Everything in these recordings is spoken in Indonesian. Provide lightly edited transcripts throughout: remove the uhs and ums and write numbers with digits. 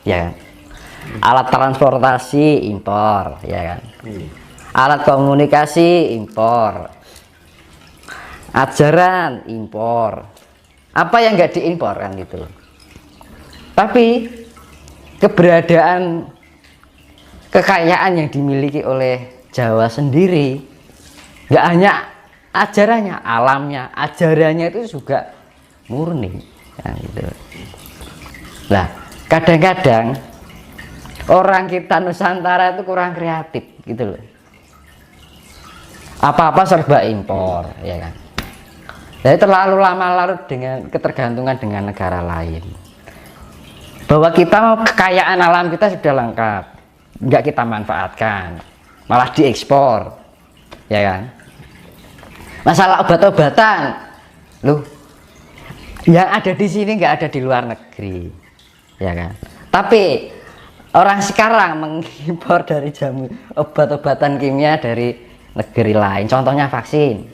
ya kan? Alat transportasi impor, ya kan? Alat komunikasi impor, ajaran impor. Apa yang nggak diimpor kan gitu. Tapi keberadaan kekayaan yang dimiliki oleh Jawa sendiri, nggak hanya ajarannya, alamnya, ajarannya itu juga murni kan gitu. Nah, kadang-kadang orang kita Nusantara itu kurang kreatif gitu loh. Apa-apa serba impor, ya kan. Jadi terlalu lama larut dengan ketergantungan dengan negara lain. Bahwa kita kekayaan alam kita sudah lengkap, nggak kita manfaatkan, malah diekspor, ya kan. Masalah obat-obatan, loh, yang ada di sini nggak ada di luar negeri, ya kan. Tapi orang sekarang mengimpor dari jamu obat-obatan kimia dari negeri lain, contohnya vaksin.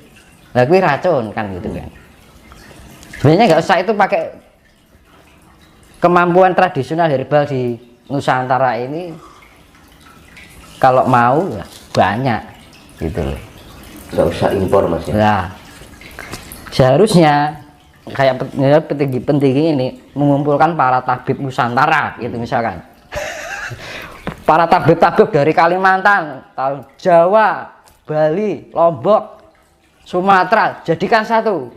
Nah, gue racun kan gitu kan. Sebenarnya nggak usah itu pakai kemampuan tradisional herbal di Nusantara ini, kalau mau ya banyak gitu loh. Nggak usah impor Mas ya. Nah, seharusnya kayak petinggi-petinggi ini mengumpulkan para tabib Nusantara gitu misalkan. Para tabib-tabib dari Kalimantan, Jawa, Bali, Lombok, Sumatera, jadikan satu.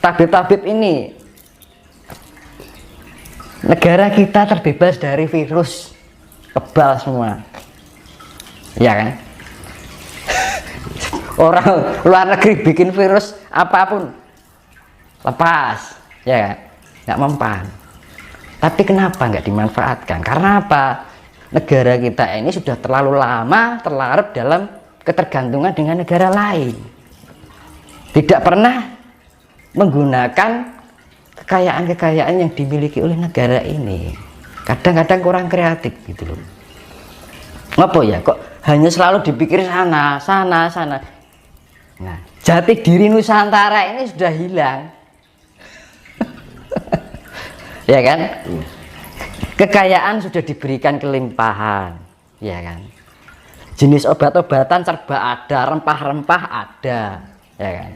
Tabib-tabib ini, negara kita terbebas dari virus, kebal semua, ya kan. Orang luar negeri bikin virus apapun lepas, ya kan, nggak mempan. Tapi kenapa nggak dimanfaatkan? Karena apa? Negara kita ini sudah terlalu lama terlarut dalam ketergantungan dengan negara lain, tidak pernah menggunakan kekayaan-kekayaan yang dimiliki oleh negara ini. Kadang-kadang kurang kreatif gitu loh. Apa ya, kok hanya selalu dipikir sana. Nah, jati diri Nusantara ini sudah hilang. Ya kan? Kekayaan sudah diberikan kelimpahan, ya kan? Jenis obat-obatan serba ada, rempah-rempah ada, ya kan?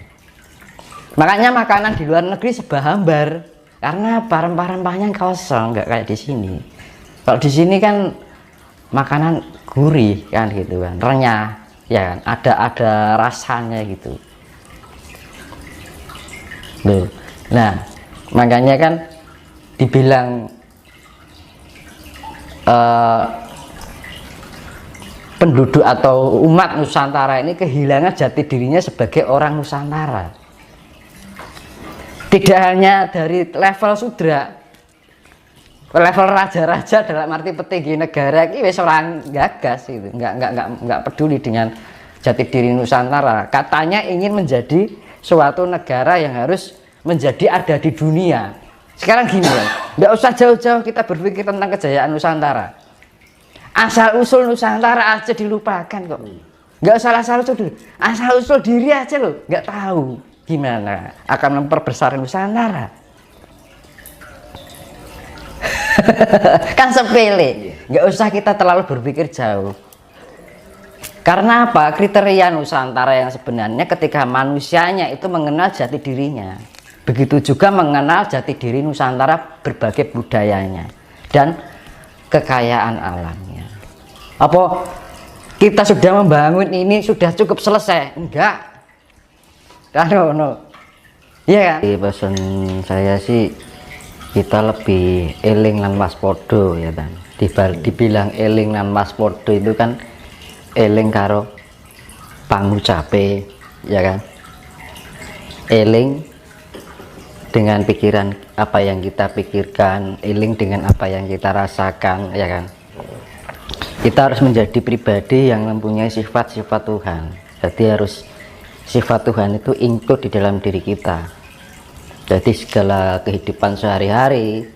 Makanya makanan di luar negeri serba hambar. Karena apa? Rempah-rempahnya kosong, nggak kayak di sini. Kalau di sini kan makanan gurih kan gitu kan, renyah, ya kan? Ada rasanya gitu. Loh. Nah, makanya kan dibilang penduduk atau umat Nusantara ini kehilangan jati dirinya sebagai orang Nusantara. Tidak hanya dari level sudra, level raja-raja dalam arti petinggi negara ini wis orang gagas itu, nggak peduli dengan jati diri Nusantara. Katanya ingin menjadi suatu negara yang harus menjadi ada di dunia. Sekarang gini ya, nggak usah jauh-jauh kita berpikir tentang kejayaan Nusantara. Asal usul Nusantara aja dilupakan kok. Nggak usah asal usul diri aja loh, nggak tahu gimana akan memperbesar Nusantara. Kan sepele, nggak usah kita terlalu berpikir jauh. Karena apa? Kriteria Nusantara yang sebenarnya ketika manusianya itu mengenal jati dirinya, begitu juga mengenal jati diri Nusantara, berbagai budayanya dan kekayaan alamnya. Apa kita sudah membangun ini sudah cukup selesai? Enggak. No. Iya kan? Pesan saya sih kita lebih eling lan waspada ya kan. Dibilang eling lan waspada itu kan eling karo pangucape ya kan. Eling dengan pikiran apa yang kita pikirkan, eling dengan apa yang kita rasakan ya kan. Kita harus menjadi pribadi yang mempunyai sifat-sifat Tuhan. Jadi harus sifat Tuhan itu include di dalam diri kita. Jadi segala kehidupan sehari-hari,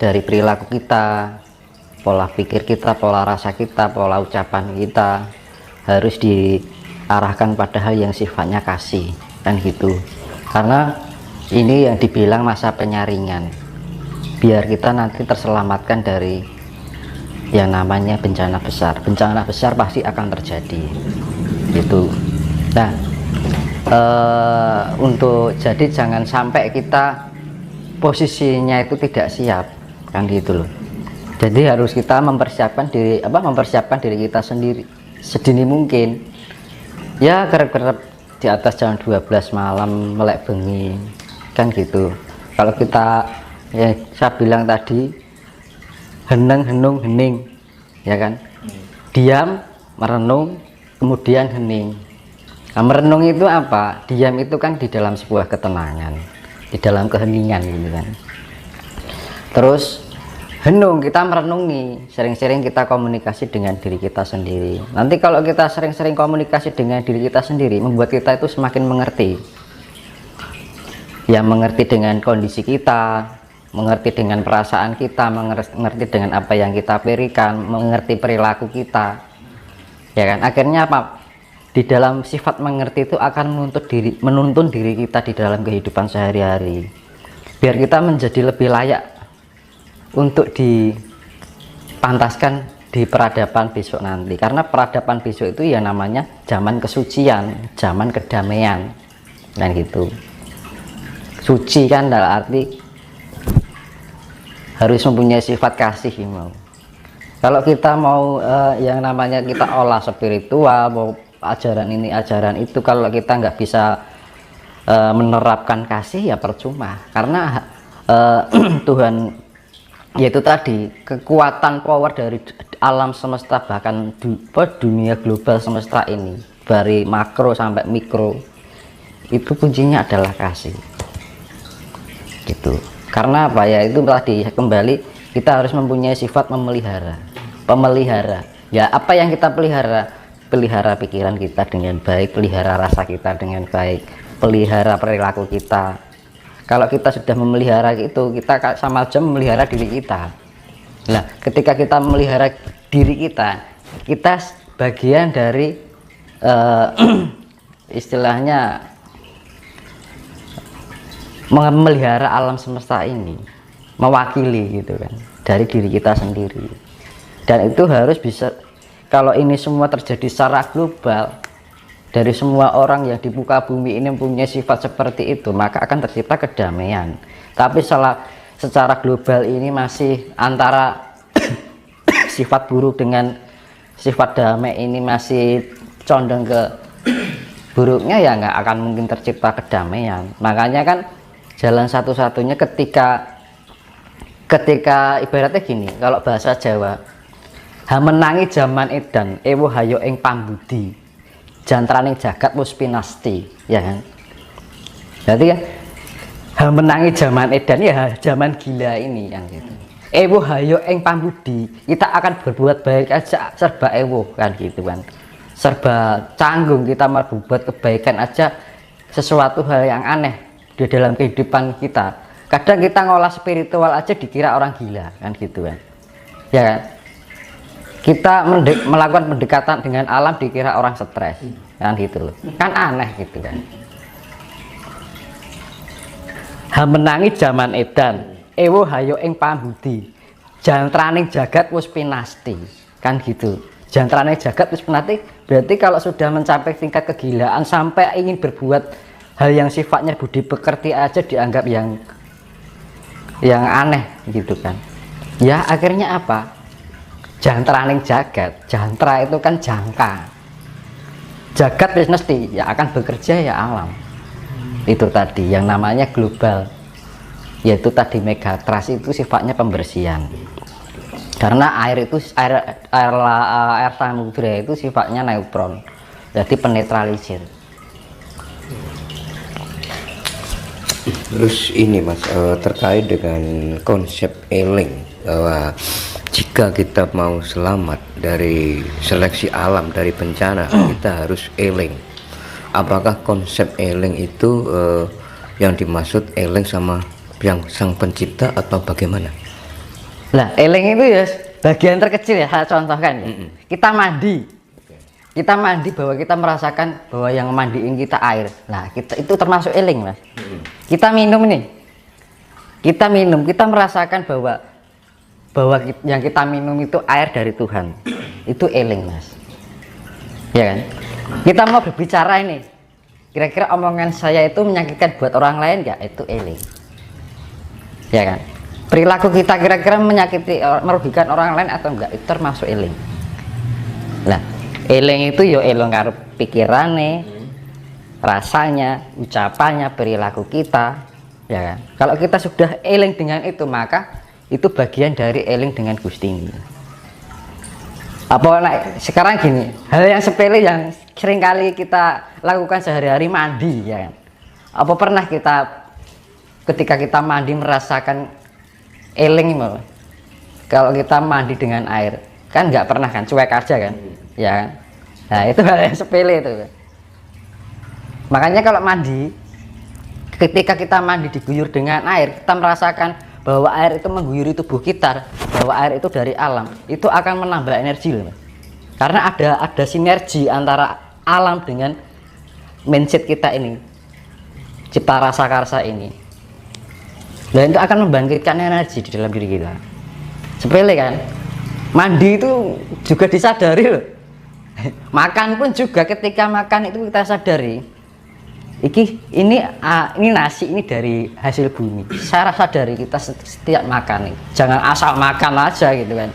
dari perilaku kita, pola pikir kita, pola rasa kita, pola ucapan kita harus diarahkan pada hal yang sifatnya kasih kan gitu. Karena ini yang dibilang masa penyaringan. biar kita nanti terselamatkan dari yang namanya bencana besar. Bencana besar pasti akan terjadi gitu. Nah, untuk jadi jangan sampai kita posisinya itu tidak siap, kan gitu loh. Jadi harus kita mempersiapkan diri kita sendiri sedini mungkin. Ya kerap-kerap di atas jam 12 malam melek bengi, kan gitu. Kalau kita, ya saya bilang tadi, heneng hening, ya kan, diam merenung kemudian hening. Nah, merenung itu apa? Diam itu kan di dalam sebuah ketenangan, di dalam keheningan gitu kan. Terus henung, kita merenungi, sering-sering kita komunikasi dengan diri kita sendiri. Nanti kalau kita sering-sering komunikasi dengan diri kita sendiri, membuat kita itu semakin mengerti. Ya, mengerti dengan kondisi kita, mengerti dengan perasaan kita, mengerti dengan apa yang kita berikan, mengerti perilaku kita. Ya kan, akhirnya apa? Di dalam sifat mengerti itu akan menuntun diri kita di dalam kehidupan sehari-hari. Biar kita menjadi lebih layak untuk dipantaskan di peradaban besok nanti. Karena peradaban besok itu ya namanya zaman kesucian, zaman kedamaian, dan gitu. Suci kan dalam arti harus mempunyai sifat kasih. Kalau kita mau yang namanya kita olah spiritual, mau ajaran ini ajaran itu, kalau kita nggak bisa menerapkan kasih ya percuma. Karena Tuhan, yaitu tadi kekuatan power dari alam semesta, bahkan dunia global semesta ini dari makro sampai mikro, itu kuncinya adalah kasih gitu. Karena apa ya, itu tadi kembali kita harus mempunyai sifat pemelihara. Ya, apa yang kita pelihara pikiran kita dengan baik, pelihara rasa kita dengan baik, pelihara perilaku kita. Kalau kita sudah memelihara itu, kita sama aja memelihara diri kita. Nah, ketika kita memelihara diri kita bagian dari istilahnya memelihara alam semesta ini, mewakili gitu kan, dari diri kita sendiri. Dan itu harus bisa, kalau ini semua terjadi secara global, dari semua orang yang di muka bumi ini mempunyai sifat seperti itu, maka akan tercipta kedamaian. Tapi secara global ini masih antara sifat buruk dengan sifat damai ini masih condong ke buruknya, ya nggak akan mungkin tercipta kedamaian. Makanya kan jalan satu-satunya ketika ibaratnya gini, kalau bahasa Jawa, hamenangi zaman edan ewo hayo ing pambudi jantraning jagat wis pinasti, ya kan. Jadi kan hamenangi zaman edan, ya zaman gila ini yang gitu. Ewo hayo ing pambudi, kita akan berbuat baik aja serba ewo kan gitu kan, serba canggung, kita mau berbuat kebaikan aja sesuatu hal yang aneh di dalam kehidupan kita. Kadang kita ngolah spiritual aja dikira orang gila kan gitu kan, ya kan. Kita melakukan pendekatan dengan alam dikira orang stres kan gitu loh, kan aneh gitu kan. Hamenangi zaman edan ewo hayo ing pambudi jantraning jagat wis pinasti kan gitu. Jantraning jagat wis pinasti berarti kalau sudah mencapai tingkat kegilaan sampai ingin berbuat hal yang sifatnya budi pekerti aja dianggap yang aneh gitu kan. Ya akhirnya apa? Jantraning jagat, jantra itu kan jangka, jagat wis mesti ya akan bekerja ya alam. Itu tadi yang namanya global, yaitu tadi megatrust itu sifatnya pembersihan. Karena air samudra itu sifatnya neutron, jadi penetralisir. Terus ini Mas, terkait dengan konsep eling, bahwa jika kita mau selamat dari seleksi alam, dari bencana, kita harus eling. Apakah konsep eling itu yang dimaksud eling sama yang sang pencipta atau bagaimana? Lah eling itu ya bagian terkecil ya, saya contohkan ya. Kita mandi bahwa kita merasakan bahwa yang mandiin kita air. Nah kita itu termasuk eling Mas. Kita minum nih, kita minum, kita merasakan bahwa yang kita minum itu air dari Tuhan. Itu eling, Mas. Ya kan? Kita mau berbicara ini, kira-kira omongan saya itu menyakitkan buat orang lain nggak? Itu eling. Ya kan? Perilaku kita kira-kira menyakiti, merugikan orang lain atau enggak? Itu termasuk eling. Nah, eling itu yo eling karo pikirane, rasanya, ucapannya, perilaku kita, ya kan? Kalau kita sudah eling dengan itu, maka itu bagian dari eling dengan Gusti. Sekarang gini, hal yang sepele yang sering kali kita lakukan sehari-hari, mandi, ya kan? Apa pernah kita ketika kita mandi merasakan eling malah? Kalau kita mandi dengan air, kan nggak pernah kan, cuek aja kan, ya kan? Nah itu hal yang sepele itu. Makanya kalau mandi, ketika kita mandi diguyur dengan air, kita merasakan bahwa air itu mengguyuri tubuh kita, bahwa air itu dari alam, itu akan menambah energi loh. Karena ada sinergi antara alam dengan mindset kita ini, cipta rasa karsa ini. Dan itu akan membangkitkan energi di dalam diri kita. Sepele kan? Mandi itu juga disadari loh. Makan pun juga, ketika makan itu kita sadari. Ini nasi ini dari hasil bumi. Saya sadari kita setiap makan nih, jangan asal makan aja gitu kan.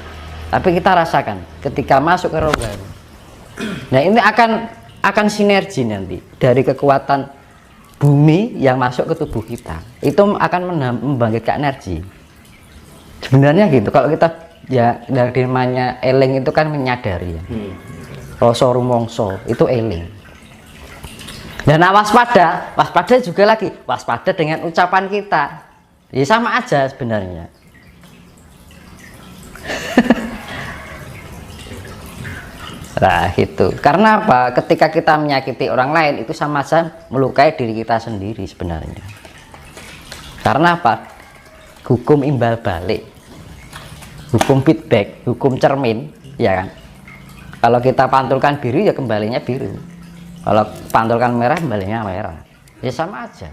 Tapi kita rasakan ketika masuk ke rohani. Nah ini akan sinergi nanti dari kekuatan bumi yang masuk ke tubuh kita. Itu akan membangkitkan energi. Sebenarnya gitu. Kalau kita ya dari namanya eling itu kan menyadari. Ya. Rasa rumongso itu eling. Dan waspada juga lagi, waspada dengan ucapan kita. Ya sama aja sebenarnya. Nah gitu. Karena apa? Ketika kita menyakiti orang lain itu sama saja melukai diri kita sendiri sebenarnya. Karena apa? Hukum imbal balik, hukum feedback, hukum cermin, ya kan? Kalau kita pantulkan biru ya kembalinya biru. Kalau pantulkan merah kembalinya merah. Ya sama aja.